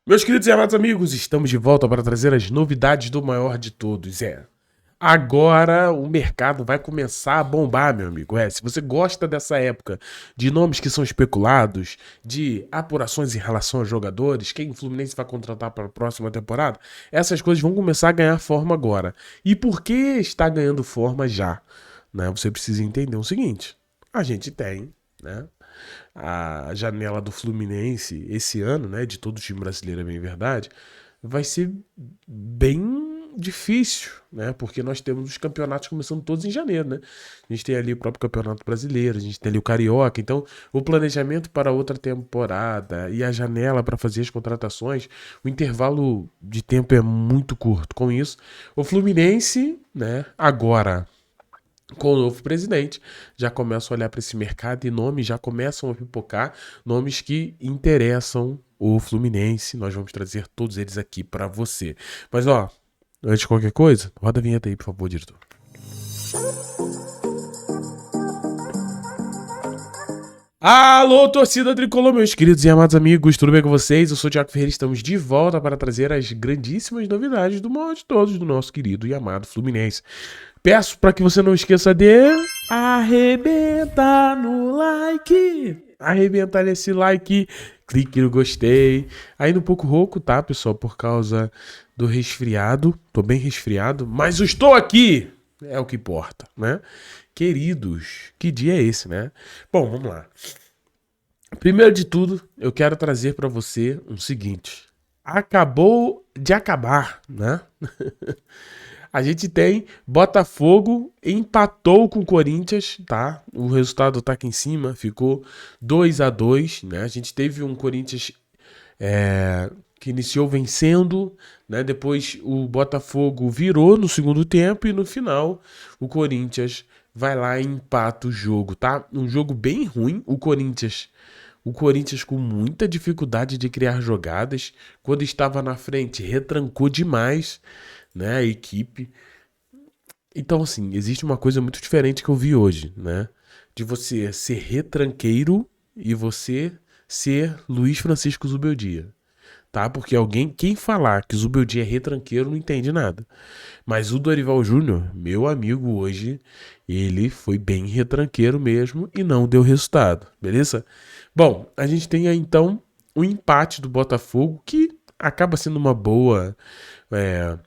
Meus queridos e amados amigos, estamos de volta para trazer as novidades do maior de todos. Agora o mercado vai começar a bombar, meu amigo. Se você gosta dessa época de nomes que são especulados, de apurações em relação aos jogadores, quem o Fluminense vai contratar para a próxima temporada, essas coisas vão começar a ganhar forma agora. E por que está ganhando forma já? Né? Você precisa entender o seguinte: a gente tem, né, a janela do Fluminense esse ano, né, de todo o time brasileiro, é bem verdade, vai ser bem difícil, né, porque nós temos os campeonatos começando todos em janeiro, né, a gente tem ali o próprio Campeonato Brasileiro, a gente tem ali o Carioca, então o planejamento para outra temporada e a janela para fazer as contratações, o intervalo de tempo é muito curto. Com isso, o Fluminense, né, agora com o novo presidente, já começam a olhar para esse mercado e nomes já começam a pipocar, nomes que interessam o Fluminense. Nós vamos trazer todos eles aqui para você. Mas ó, antes de qualquer coisa, roda a vinheta aí, por favor, diretor. Alô, torcida tricolor, meus queridos e amados amigos, tudo bem com vocês? Eu sou o Thiago Ferreira, estamos de volta para trazer as grandíssimas novidades do maior de todos, do nosso querido e amado Fluminense. Peço para que você não esqueça de arrebentar no like, arrebentar nesse like, clique no gostei. Ainda um pouco rouco, tá, pessoal, por causa do resfriado, tô bem resfriado, mas eu estou aqui, é o que importa, né? Queridos, que dia é esse, né? Bom, vamos lá. Primeiro de tudo, eu quero trazer para você o seguinte: acabou de acabar, né? A gente tem Botafogo empatou com o Corinthians, tá? O resultado tá aqui em cima, ficou 2-2, né? A gente teve um Corinthians que iniciou vencendo, né? Depois o Botafogo virou no segundo tempo e no final o Corinthians vai lá e empata o jogo, tá? Um jogo bem ruim, o Corinthians com muita dificuldade de criar jogadas, quando estava na frente retrancou demais, né, a equipe. Então, assim, existe uma coisa muito diferente que eu vi hoje, né? De você ser retranqueiro e você ser Luiz Francisco Zubeldia, tá? Porque quem falar que Zubeldia é retranqueiro não entende nada. Mas o Dorival Júnior, meu amigo hoje, ele foi bem retranqueiro mesmo e não deu resultado, beleza? Bom, a gente tem aí então o empate do Botafogo, que acaba sendo é,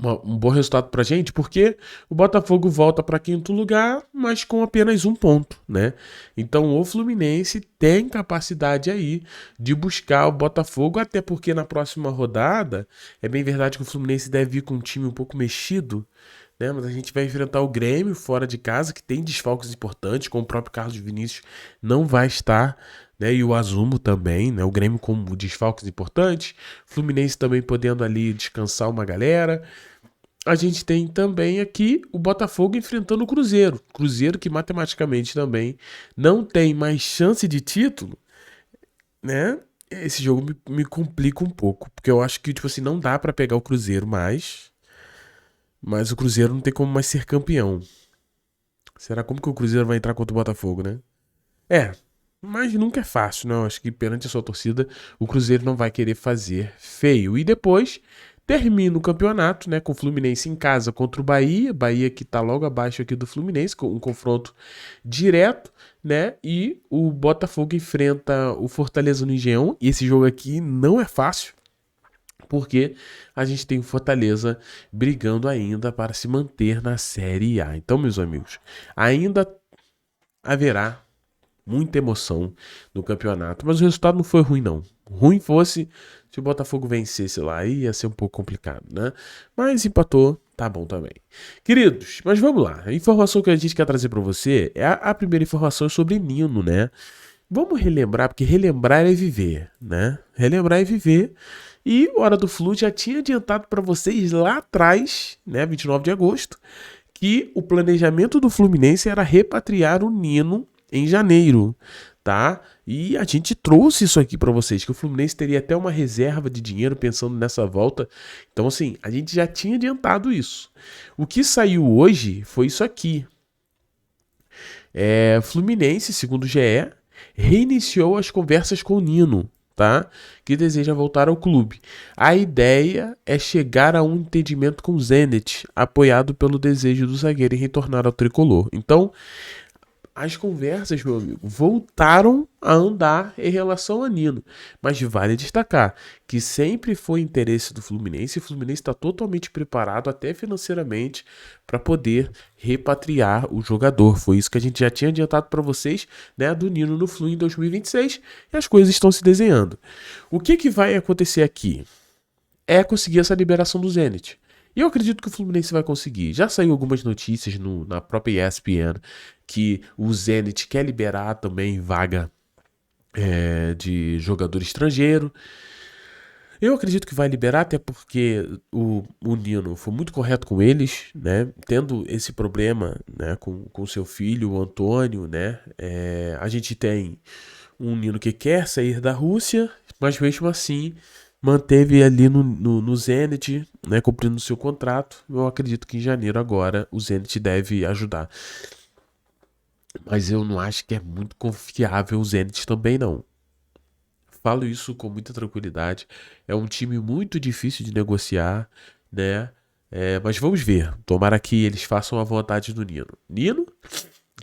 um bom resultado pra gente, porque o Botafogo volta para quinto lugar, mas com apenas um ponto, né? Então o Fluminense tem capacidade aí de buscar o Botafogo, até porque na próxima rodada, é bem verdade que o Fluminense deve vir com um time um pouco mexido, né? Mas a gente vai enfrentar o Grêmio fora de casa, que tem desfalques importantes, como o próprio Carlos Vinícius não vai estar, né? E o Azumo também, né? O Grêmio com desfalques importantes, Fluminense também podendo ali descansar uma galera. A gente tem também aqui o Botafogo enfrentando o Cruzeiro. Cruzeiro que matematicamente também não tem mais chance de título, né? Esse jogo me complica um pouco, porque eu acho que, tipo assim, não dá pra pegar o Cruzeiro mais, mas o Cruzeiro não tem como mais ser campeão. Será como que o Cruzeiro vai entrar contra o Botafogo, né? É, mas nunca é fácil, né? Eu acho que perante a sua torcida, o Cruzeiro não vai querer fazer feio. E depois termina o campeonato, né? Com o Fluminense em casa contra o Bahia. Bahia que tá logo abaixo aqui do Fluminense, com um confronto direto, né? E o Botafogo enfrenta o Fortaleza no Engenhão. E esse jogo aqui não é fácil, porque a gente tem o Fortaleza brigando ainda para se manter na Série A. Então, meus amigos, ainda haverá muita emoção no campeonato, mas o resultado não foi ruim, não. Ruim fosse se o Botafogo vencesse lá, aí ia ser um pouco complicado, né? Mas empatou, tá bom também. Queridos, mas vamos lá. A informação que a gente quer trazer para você é a primeira informação sobre Nino, né? Vamos relembrar, porque relembrar é viver, né? Relembrar é viver. E o Hora do Flu já tinha adiantado para vocês lá atrás, né, 29 de agosto, que o planejamento do Fluminense era repatriar o Nino em janeiro, tá? E a gente trouxe isso aqui para vocês, que o Fluminense teria até uma reserva de dinheiro pensando nessa volta. Então, assim, a gente já tinha adiantado isso. O que saiu hoje foi isso aqui. Fluminense, segundo o GE, reiniciou as conversas com o Nino, tá? Que deseja voltar ao clube. A ideia é chegar a um entendimento com o Zenit, apoiado pelo desejo do zagueiro em retornar ao tricolor. Então, as conversas, meu amigo, voltaram a andar em relação a Nino. Mas vale destacar que sempre foi interesse do Fluminense e o Fluminense está totalmente preparado, até financeiramente, para poder repatriar o jogador. Foi isso que a gente já tinha adiantado para vocês, né, do Nino no Flu em 2026, e as coisas estão se desenhando. O que vai acontecer aqui? É conseguir essa liberação do Zenit. E eu acredito que o Fluminense vai conseguir. Já saiu algumas notícias na própria ESPN que o Zenit quer liberar também vaga de jogador estrangeiro. Eu acredito que vai liberar, até porque o Nino foi muito correto com eles, né? Tendo esse problema, né, com seu filho, o Antônio, né? A gente tem um Nino que quer sair da Rússia, mas mesmo assim manteve ali no Zenit, né, cumprindo seu contrato. Eu acredito que em janeiro agora o Zenit deve ajudar. Mas eu não acho que é muito confiável o Zenit também, não. Falo isso com muita tranquilidade. É um time muito difícil de negociar, né? Mas vamos ver. Tomara que eles façam a vontade do Nino. Nino,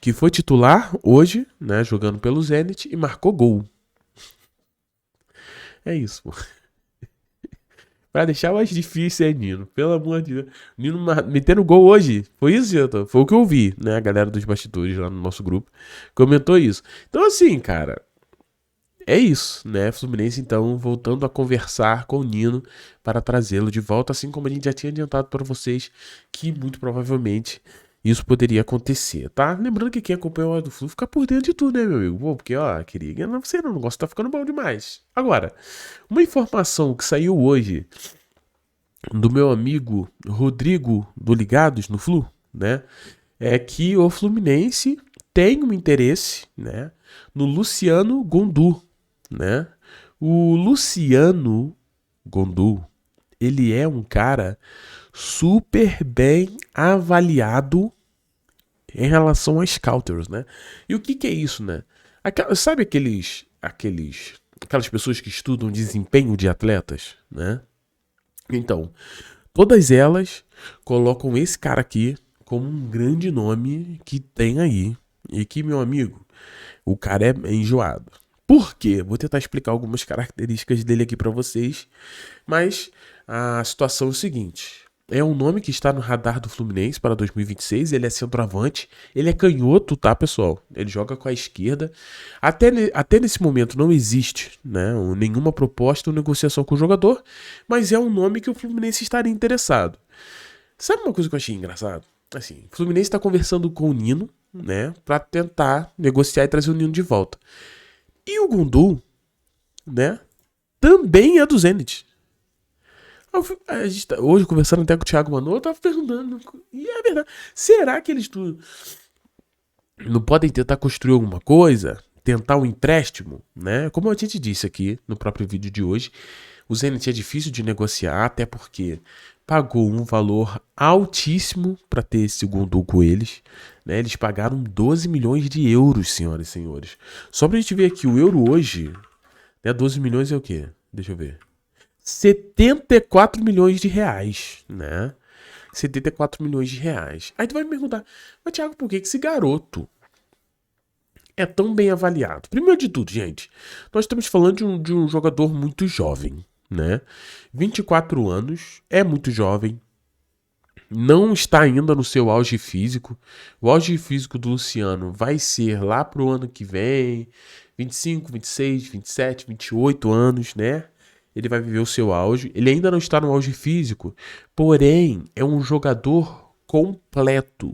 que foi titular hoje, né? Jogando pelo Zenit e marcou gol. É isso, pô. Pra deixar mais difícil é Nino. Pelo amor de Deus. Nino metendo gol hoje. Foi isso, Jota? Foi o que eu vi, né? A galera dos bastidores lá no nosso grupo comentou isso. Então, assim, cara, é isso, né? Fluminense, então, voltando a conversar com o Nino para trazê-lo de volta, assim como a gente já tinha adiantado para vocês que muito provavelmente isso poderia acontecer, tá? Lembrando que quem acompanha o Hora do Flu fica por dentro de tudo, né, meu amigo? Pô, porque, ó, queria não sei não, o negócio tá ficando bom demais. Agora, uma informação que saiu hoje do meu amigo Rodrigo do Ligados no Flu, né? É que o Fluminense tem um interesse, né, no Luciano Gondu, né? O Luciano Gondu, ele é um cara super bem avaliado em relação a scouters, né? E o que é isso, né? Sabe aquelas pessoas que estudam desempenho de atletas, né? Então, todas elas colocam esse cara aqui como um grande nome que tem aí. E que, meu amigo, o cara é enjoado. Por quê? Vou tentar explicar algumas características dele aqui pra vocês. Mas a situação é o seguinte. É um nome que está no radar do Fluminense para 2026. Ele é centroavante. Ele é canhoto, tá, pessoal? Ele joga com a esquerda. Até nesse momento não existe, né, nenhuma proposta ou negociação com o jogador. Mas é um nome que o Fluminense estaria interessado. Sabe uma coisa que eu achei engraçado? Assim, o Fluminense está conversando com o Nino, né, para tentar negociar e trazer o Nino de volta. E o Gondu, né, também é do Zenit. A gente hoje, conversando até com o Thiago Manu, eu tava perguntando, e é verdade, será que eles não podem tentar construir alguma coisa? Tentar um empréstimo, né? Como a gente disse aqui no próprio vídeo de hoje, o Zenit é difícil de negociar, até porque pagou um valor altíssimo para ter esse Gondu com eles, né? Eles pagaram 12 milhões de euros, senhoras e senhores. Só pra gente ver aqui, o euro hoje, né? 12 milhões é o quê? Deixa eu ver. 74 milhões de reais, né? 74 milhões de reais. Aí tu vai me perguntar, mas Thiago, por que esse garoto é tão bem avaliado? Primeiro de tudo, gente, nós estamos falando de um jogador muito jovem, né? 24 anos, é muito jovem, não está ainda no seu auge físico. O auge físico do Luciano vai ser lá pro ano que vem, 25, 26, 27, 28 anos, né? Ele vai viver o seu auge. Ele ainda não está no auge físico, porém é um jogador completo,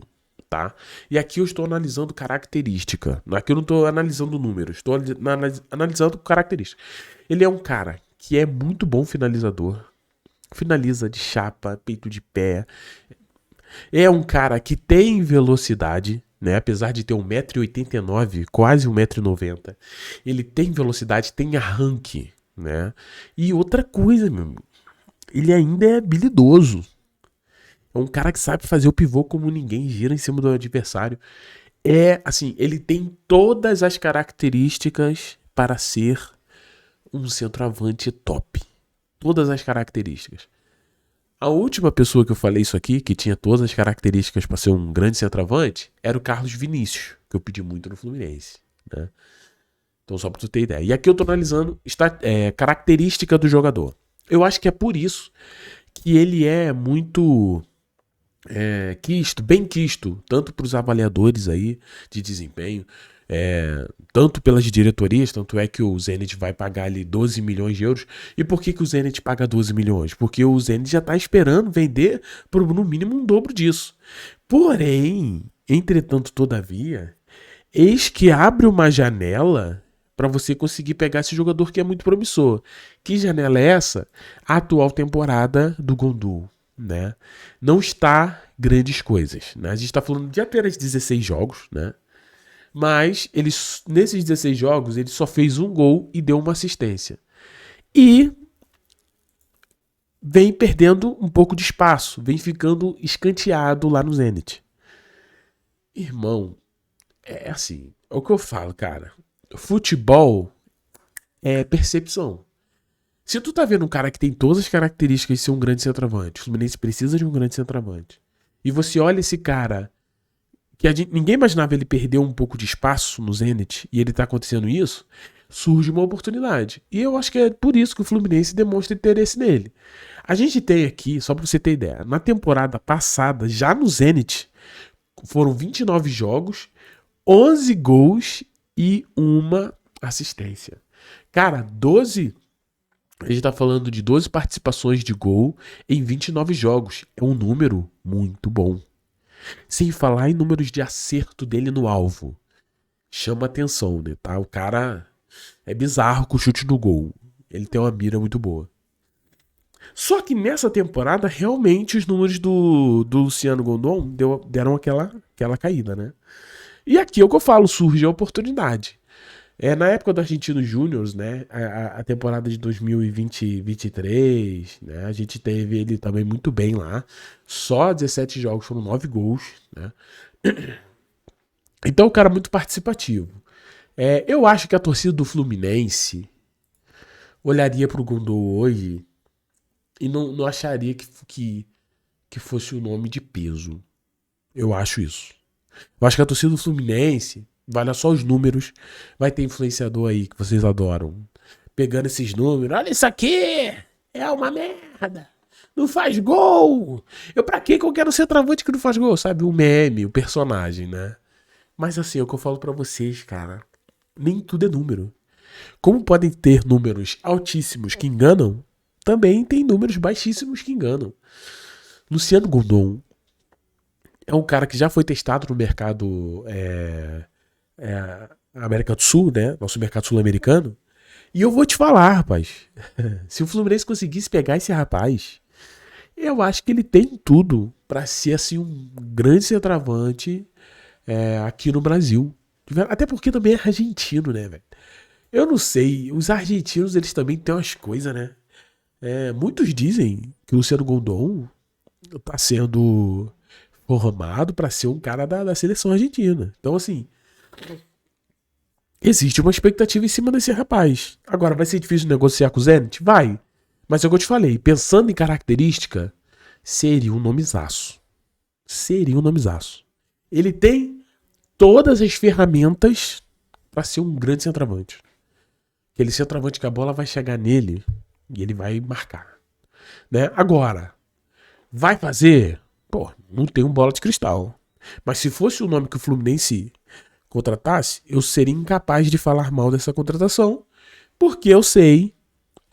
tá? E aqui eu estou analisando característica. Aqui eu não estou analisando números, estou analisando característica. Ele é um cara que é muito bom finalizador. Finaliza de chapa, peito de pé. É um cara que tem velocidade, né? Apesar de ter 1,89 m, quase 1,90 m. Ele tem velocidade, tem arranque, né? E outra coisa, meu amigo, ele ainda é habilidoso. É um cara que sabe fazer o pivô como ninguém, gira em cima do adversário. Assim, ele tem todas as características para ser um centroavante top. Todas as características. A última pessoa que eu falei isso aqui, que tinha todas as características para ser um grande centroavante, era o Carlos Vinícius, que eu pedi muito no Fluminense, né? Então, só para tu ter ideia. E aqui eu tô analisando característica do jogador. Eu acho que é por isso que ele é muito bem quisto, tanto para os avaliadores aí de desempenho, tanto pelas diretorias, tanto é que o Zenit vai pagar ali 12 milhões de euros. E por que o Zenit paga 12 milhões? Porque o Zenit já está esperando vender por no mínimo um dobro disso. Porém, entretanto, todavia, eis que abre uma janela para você conseguir pegar esse jogador que é muito promissor. Que janela é essa? A atual temporada do Gondul, né? Não está grandes coisas, né? A gente está falando de apenas 16 jogos, né? Mas nesses 16 jogos ele só fez um gol e deu uma assistência. E vem perdendo um pouco de espaço, vem ficando escanteado lá no Zenit. Irmão, é assim, é o que eu falo, cara. Futebol é percepção. Se tu tá vendo um cara que tem todas as características de ser um grande centroavante, o Fluminense precisa de um grande centroavante, e você olha esse cara que ninguém imaginava ele perder um pouco de espaço no Zenit, e ele tá acontecendo isso, surge uma oportunidade. E eu acho que é por isso que o Fluminense demonstra interesse nele. A gente tem aqui, só pra você ter ideia, na temporada passada, já no Zenit, foram 29 jogos, 11 gols e uma assistência. Cara, a gente tá falando de 12 participações de gol em 29 jogos. É um número muito bom. Sem falar em números de acerto dele no alvo. Chama atenção, né? Tá? O cara é bizarro com o chute no gol. Ele tem uma mira muito boa. Só que nessa temporada, realmente, os números do Luciano Gondon deram aquela caída, né? E aqui é o que eu falo, surge a oportunidade. Na época do Argentino Júnior, né, a temporada de 2020-23, né, a gente teve ele também muito bem lá. Só 17 jogos, foram 9 gols, né? Então o cara é muito participativo. Eu acho que a torcida do Fluminense olharia pro Gondou hoje e não acharia que fosse um nome de peso. Eu acho isso. Eu acho que a torcida do Fluminense, olha só os números, vai ter influenciador aí que vocês adoram, pegando esses números. Olha isso aqui, é uma merda. Não faz gol. Pra que eu quero ser centroavante que não faz gol? Sabe, o meme, o personagem, né? Mas assim, é o que eu falo pra vocês, cara. Nem tudo é número. Como podem ter números altíssimos que enganam, também tem números baixíssimos que enganam. Luciano Gondon é um cara que já foi testado no mercado América do Sul, né? Nosso mercado sul-americano. E eu vou te falar, rapaz. Se o Fluminense conseguisse pegar esse rapaz, eu acho que ele tem tudo pra ser assim um grande centroavante aqui no Brasil. Até porque também é argentino, né, velho? Eu não sei. Os argentinos, eles também têm umas coisas, né? Muitos dizem que o Luciano Gondon tá sendo formado pra ser um cara da seleção argentina. Então, assim, existe uma expectativa em cima desse rapaz. Agora, vai ser difícil negociar com o Zenit? Vai. Mas é o que eu te falei, pensando em característica, seria um nomezaço. Seria um nomezaço. Ele tem todas as ferramentas pra ser um grande centroavante. Aquele centroavante que a bola vai chegar nele e ele vai marcar, né? Agora, vai fazer? Pô, não tem um bola de cristal. Mas se fosse o nome que o Fluminense contratasse, eu seria incapaz de falar mal dessa contratação, porque eu sei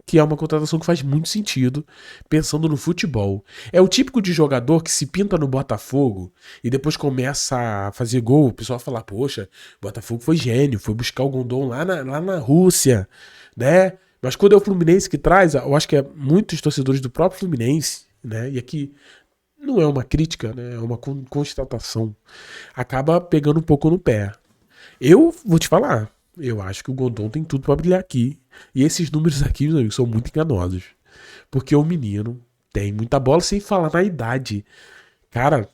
que é uma contratação que faz muito sentido pensando no futebol. É o típico de jogador que se pinta no Botafogo e depois começa a fazer gol. O pessoal fala, poxa, o Botafogo foi gênio, foi buscar o Gondon lá na Rússia, né? Mas quando é o Fluminense que traz, eu acho que é muitos torcedores do próprio Fluminense, né? E aqui não é uma crítica, né? É uma constatação. Acaba pegando um pouco no pé. Eu vou te falar, eu acho que o Gondon tem tudo pra brilhar aqui. E esses números aqui, meus amigos, são muito enganosos. Porque o menino tem muita bola, sem falar na idade. Cara,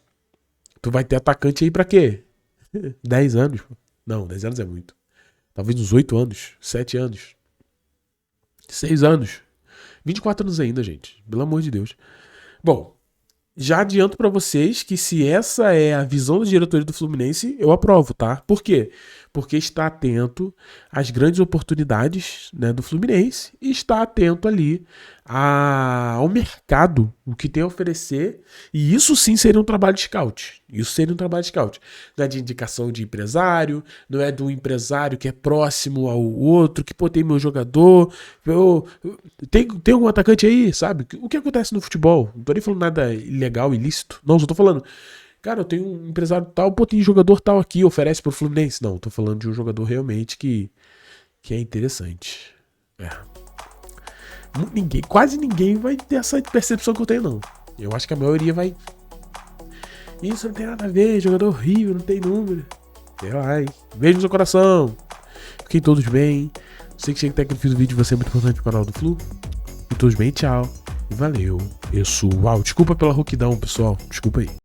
tu vai ter atacante aí pra quê? 10 anos. Não, 10 anos é muito. Talvez uns 8 anos, 7 anos. 6 anos. 24 anos ainda, gente. Pelo amor de Deus. Bom, já adianto pra vocês que se essa é a visão da diretoria do Fluminense, eu aprovo, tá? Por quê? Porque está atento às grandes oportunidades, né, do Fluminense e está atento ali ao mercado, o que tem a oferecer. E isso sim seria um trabalho de scout. Isso seria um trabalho de scout. Não é de indicação de empresário, não é do empresário que é próximo ao outro, que, pô, tem meu jogador, tem algum atacante aí, sabe? O que acontece no futebol? Não tô nem falando nada ilegal, ilícito. Não, só tô falando, cara, eu tenho um empresário tal, pô, tem jogador tal aqui, oferece pro Fluminense. Não, tô falando de um jogador realmente que é interessante. É. Quase ninguém vai ter essa percepção que eu tenho, não. Eu acho que a maioria vai... Isso não tem nada a ver, jogador horrível, não tem número. Sei lá, hein? Beijo no seu coração. Fiquem todos bem. Sei que chega até aqui no fim do vídeo, você é muito importante pro canal do Flu. E todos bem, tchau. E valeu. Desculpa pela rouquidão, pessoal. Desculpa aí.